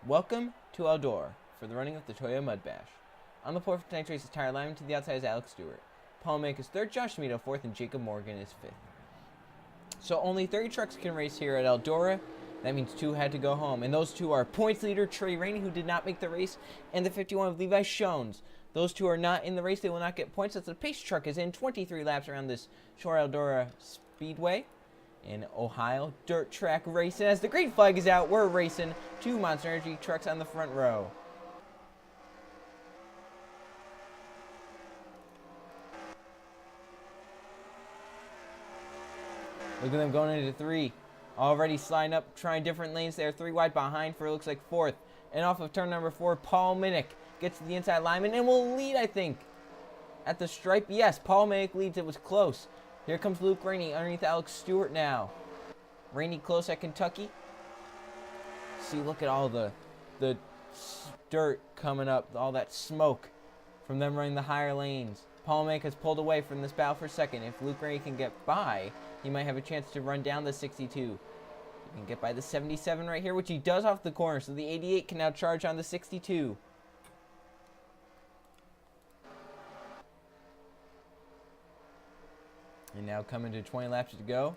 Welcome to Eldora for the running of the Toyota MudBash. On the pole for tonight's race is tire alignment to the outside is Alex Stewart. Paul Make is third, Josh Mito fourth, and Jacob Morgan is fifth. So only 30 trucks can race here at Eldora. That means 2 had to go home. And those 2 are points leader Trey Rainey, who did not make the race, and the 51 of Levi Shones. Those 2 are not in the race. They will not get points as the pace truck is in 23 laps around this Shore Eldora Speedway in Ohio. Dirt track racing. As the green flag is out, we're racing 2 Monster Energy trucks on the front row. Look at them going into 3. Already sliding up, trying different lanes there. 3 wide behind for it looks like 4th. And off of turn number 4, Paul Minnick gets to the inside alignment and will lead, I think, at the stripe. Yes, Paul Minnick leads. It was close. Here comes Luke Rainey underneath Alex Stewart now. Rainey close at Kentucky. See, look at all the dirt coming up, all that smoke from them running the higher lanes. Paul Minnick has pulled away from this battle for second. If Luke Rainey can get by, he might have a chance to run down the 62. He can get by the 77 right here, which he does off the corner. So the 88 can now charge on the 62. And now coming to 20 laps to go.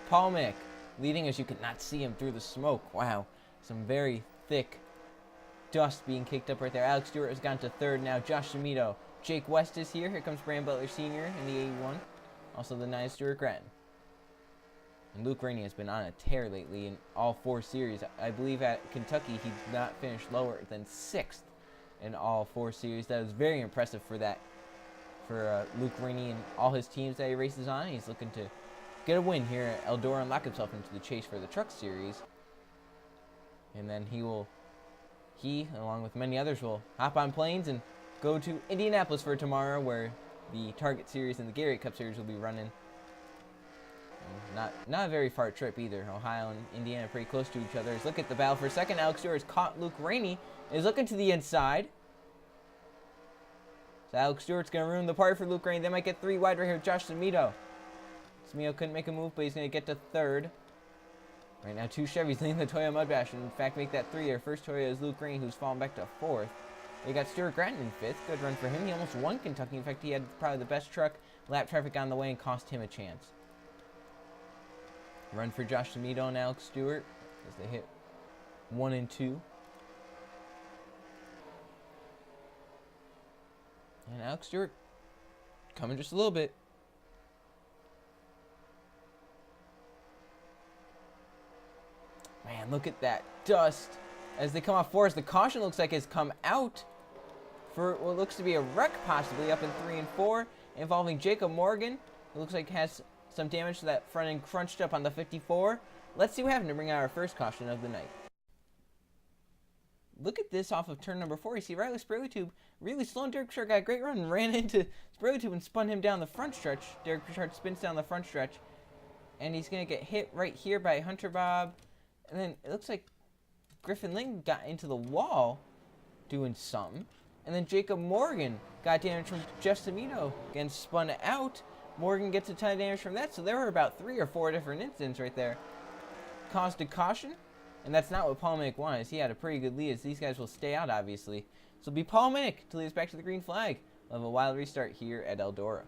Paul Minnick leading as you could not see him through the smoke. Wow, some very thick dust being kicked up right there. Alex Stewart has gone to 3rd now. Josh Mito. Jake West is here. Here comes Brand Butler Sr. in the 81. Also the 9 Stuart Grattan. And Luke Rainey has been on a tear lately in all 4 series. I believe at Kentucky he did not finish lower than 6th in all 4 series. That is very impressive for Luke Rainey and all his teams that he races on. He's looking to get a win here at Eldora and lock himself into the chase for the Truck Series. And then he, along with many others, will hop on planes and go to Indianapolis for tomorrow, where the Target Series and the Gatorade Cup Series will be running. Not a very far trip either. Ohio and Indiana pretty close to each other. Look at the battle for second. Alex Stewart has caught Luke Rainey. Is looking to the inside. So Alex Stewart's going to ruin the party for Luke Rainey. They might get 3 wide right here with Josh Smito. Smito couldn't make a move, but he's going to get to 3rd. Right now, 2 Chevys leading the Toyota MudBash. And in fact, make that 3. Their first Toyota is Luke Rainey, who's fallen back to 4th. They got Stuart Grattan in 5th. Good run for him. He almost won Kentucky. In fact, he had probably the best truck. Lap traffic on the way and cost him a chance. Run for Josh Smito and Alex Stewart as they hit 1 and 2. And Alex Stewart coming just a little bit. Man, look at that dust as they come off 4. As the caution looks like has come out for what looks to be a wreck possibly up in 3 and 4 involving Jacob Morgan. It looks like has some damage to that front end crunched up on the 54. Let's see what happened to bring out our first caution of the night. Look at this off of turn number 4. You see Riley Sprayly-Tube really slow, and Derek Bouchard got a great run and ran into Sprayly-Tube and spun him down the front stretch. Derek Bouchard spins down the front stretch, and he's going to get hit right here by Hunter Bob. And then it looks like Griffin Ling got into the wall doing something. And then Jacob Morgan got damage from Jeff Semino. Again, spun out. Morgan gets a ton of damage from that. So there were about 3 or 4 different incidents right there. Caused a caution. And that's not what Paul Minnick wanted. He had a pretty good lead as these guys will stay out, obviously. So it'll be Paul Minnick to lead us back to the green flag. We'll have a wild restart here at Eldora.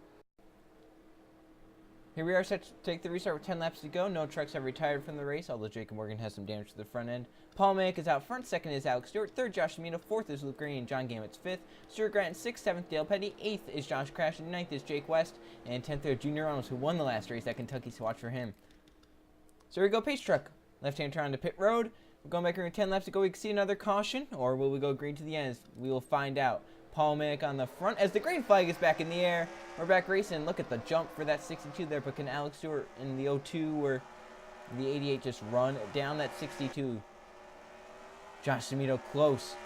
Here we are set to take the restart with 10 laps to go. No trucks have retired from the race, although Jacob Morgan has some damage to the front end. Paul Minnick is out front. 2nd is Alex Stewart. 3rd, Josh Semino. 4th is Luke Rainey and John Gammett's 5th. Stuart Grattan 6th. 7th, Dale Petty. 8th is Josh Crash. And 9th is Jake West. And 10th there, Junior Reynolds, who won the last race at Kentucky, so watch for him. So here we go, pace truck. Left-hand turn onto pit road. We're going back around 10 laps to go. We can see another caution, or will we go green to the end? We will find out. Paul Minnick on the front as the green flag is back in the air. We're back racing. Look at the jump for that 62 there, but can Alex Stewart in the 02 or the 88 just run down that 62? Josh Semino close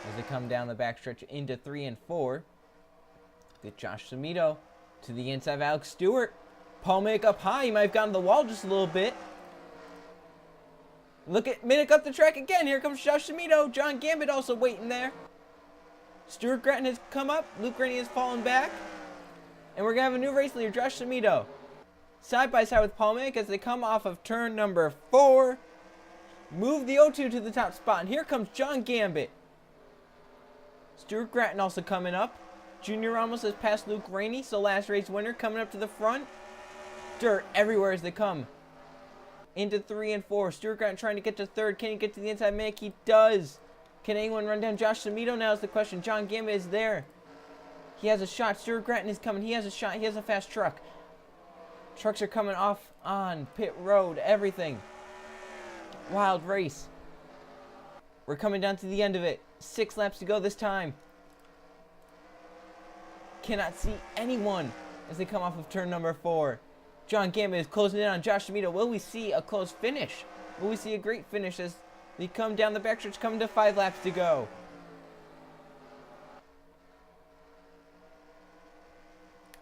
as they come down the backstretch into 3 and 4. Get Josh Semino to the inside of Alex Stewart. Paul Minnick up high. He might have gotten the wall just a little bit. Look at Minnick up the track again. Here comes Josh Semino. John Gambit also waiting there. Stuart Grattan has come up. Luke Rainey has fallen back. And we're going to have a new race leader, Josh Semino. Side by side with Paul Minnick as they come off of turn number 4. move the O2 to the top spot. And here comes John Gambit. Stuart Gratton also coming up. Junior Ramos has passed Luke Rainey, so last race winner coming up to the front. Dirt everywhere as they come into 3 and 4. Stuart Gratton trying to get to third. Can he get to the inside make? He does. Can anyone run down Josh Samito now is the question. John Gambit is there. He has a shot. Stuart Gratton is coming. He has a shot. He has a fast truck. Trucks are coming off on pit road. Everything. Wild race. We're coming down to the end of it. 6 laps to go this time. Cannot see anyone as they come off of turn number 4. John Gambit is closing in on Josh Samito. Will we see a close finish? Will we see a great finish as they come down the backstretch, coming to 5 laps to go?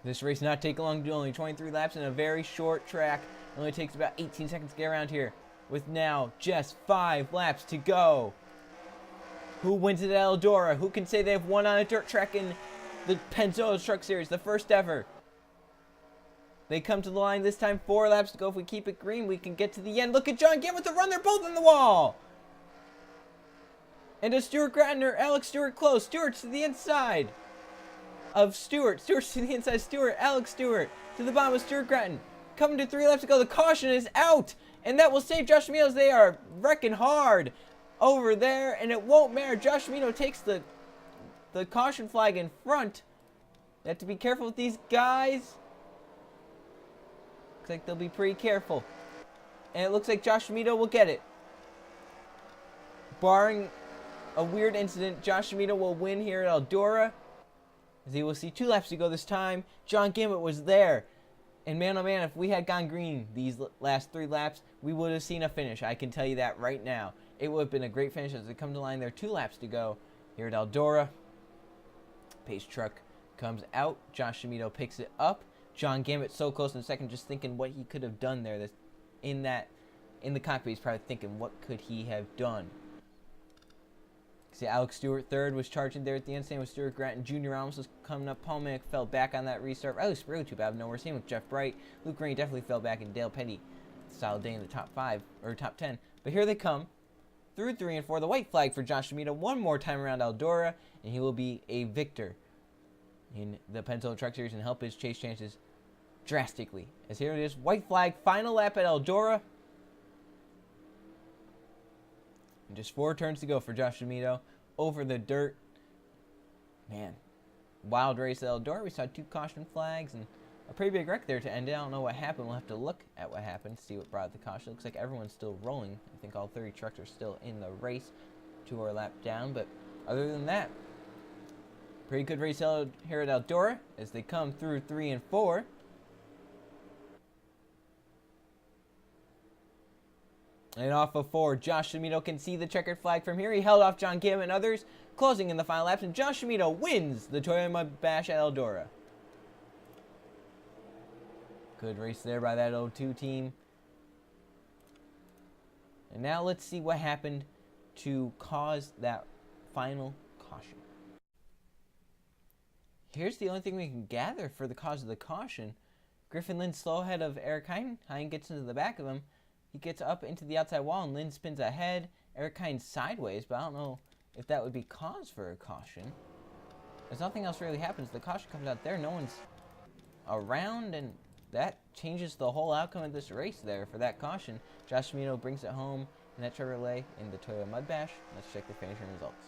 This race not take long to do, only 23 laps in a very short track. It only takes about 18 seconds to get around here, with now just 5 laps to go. Who wins it at Eldora? Who can say they have won on a dirt track in the Pennzoil Truck Series, the first ever? They come to the line this time, 4 laps to go. If we keep it green, we can get to the end. Look at John Gambit with the run. They're both in the wall. And does Stuart Gratton or Alex Stewart close? Stewart's to the inside of Stewart. Stewart's to the inside. Stewart, Alex Stewart to the bottom of Stuart Gratton. Coming to 3 laps to go. The caution is out. And that will save Josh Mito as they are wrecking hard over there. And it won't matter. Josh Mito takes the caution flag in front. You have to be careful with these guys. Looks like they'll be pretty careful. And it looks like Josh Mito will get it. Barring a weird incident, Josh Mito will win here at Eldora. As he will see 2 laps to go this time. John Gambit was there. And man, oh man, if we had gone green these last 3 laps, we would have seen a finish. I can tell you that right now. It would have been a great finish as they come to line there. 2 laps to go here at Eldora. Pace truck comes out. Josh Mito picks it up. John Gambit so close in second, just thinking what he could have done there. In the cockpit, he's probably thinking, what could he have done? See, Alex Stewart third was charging there at the end. Same with Stuart Gratton. Junior Ramos was coming up. Paul Manick fell back on that restart. Riley Sprague too bad out of nowhere. Same with Jeff Bright. Luke Rainey definitely fell back, and Dale Petty, solid day in the top 5 or top 10. But here they come through 3 and 4. The white flag for Josh Mito one more time around Eldora, and he will be a victor in the Pennzoil Truck Series and help his chase chances drastically. As here it is, white flag, final lap at Eldora. And just 4 turns to go for Josh Mito over the dirt. Man, wild race at Eldora. We saw 2 caution flags and a pretty big wreck there to end it. I don't know what happened. We'll have to look at what happened to see what brought the caution. Looks like everyone's still rolling. I think all 30 trucks are still in the race. 2 are lap down, but other than that, pretty good race here at Eldora as they come through 3 and 4. And off of 4, Josh Mito can see the checkered flag from here. He held off John Gambit and others, closing in the final laps. And Josh Mito wins the Toyota MudBash at Eldora. Good race there by that O2 team. And now let's see what happened to cause that final caution. Here's the only thing we can gather for the cause of the caution. Griffin Lynn slow ahead of Eric Hine. Hine gets into the back of him. He gets up into the outside wall, and Lynn spins ahead. Eric Hine sideways, but I don't know if that would be cause for a caution. There's nothing else really happens. The caution comes out there. No one's around, and that changes the whole outcome of this race there for that caution. Josh Mito brings it home in that Chevrolet in the Toyota MudBash. Let's check the finishing results.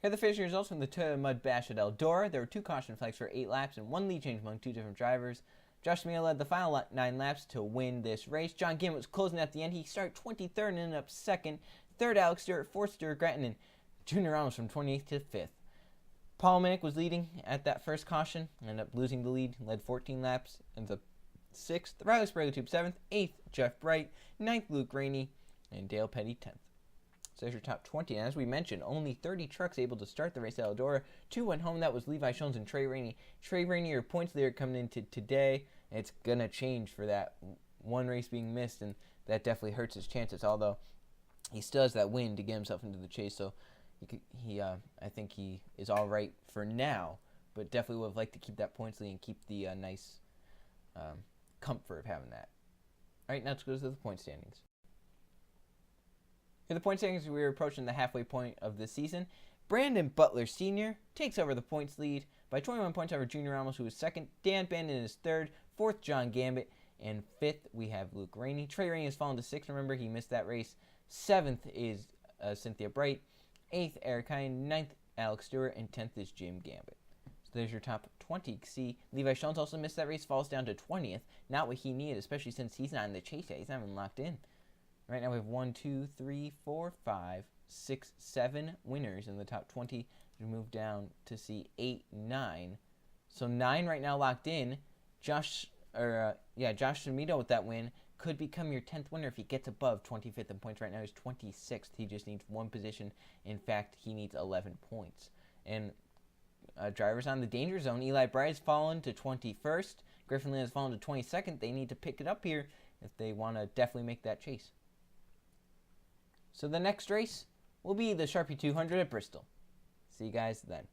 Here are the finishing results from the Toyota MudBash at Eldora. There were 2 caution flags for 8 laps and 1 lead change among 2 different drivers. Josh Mito led the final 9 laps to win this race. John Gambit was closing at the end. He started 23rd and ended up 2nd. 3rd, Alex Stewart. 4th, Stuart Gratton. And Junior Ramos from 28th to 5th. Paul Manick was leading at that first caution. Ended up losing the lead. Led 14 laps. Ends up 6th. Riley Sprague 7th. 8th, Jeff Bright. 9th, Luke Rainey. And Dale Petty 10th. So there's your top 20. And as we mentioned, only 30 trucks able to start the race at Eldora. 2 went home. That was Levi Shones and Trey Rainey. Trey Rainey, your points leader coming into today. It's going to change for that one race being missed, and that definitely hurts his chances, although he still has that win to get himself into the chase, so I think he is all right for now, but definitely would have liked to keep that points lead and keep the nice comfort of having that. All right, now let's go to the point standings. Here are the point standings. We're approaching the halfway point of the season. Brandon Butler Sr. takes over the points lead by 21 points over Junior Ramos, who is second. Dan Bandon is third. Fourth, John Gambit. And fifth, we have Luke Rainey. Trey Rainey has fallen to sixth. Remember, he missed that race. Seventh is Cynthia Bright. Eighth, Eric Hine. Ninth, Alex Stewart. And 10th is Jim Gambit. So there's your top 20. See, Levi Schultz also missed that race, falls down to 20th. Not what he needed, especially since he's not in the chase yet. He's not even locked in. Right now we have 1, 2, 3, 4, 5, 6, 7 winners in the top 20. We move down to see 8, 9. So 9 right now locked in. Josh Shamito with that win could become your 10th winner if he gets above 25th in points. Right now he's 26th. He just needs one position. In fact, he needs 11 points. And drivers on the danger zone. Eli Bright has fallen to 21st. Griffin Lynn has fallen to 22nd. They need to pick it up here if they want to definitely make that chase. So the next race will be the Sharpie 200 at Bristol. See you guys then.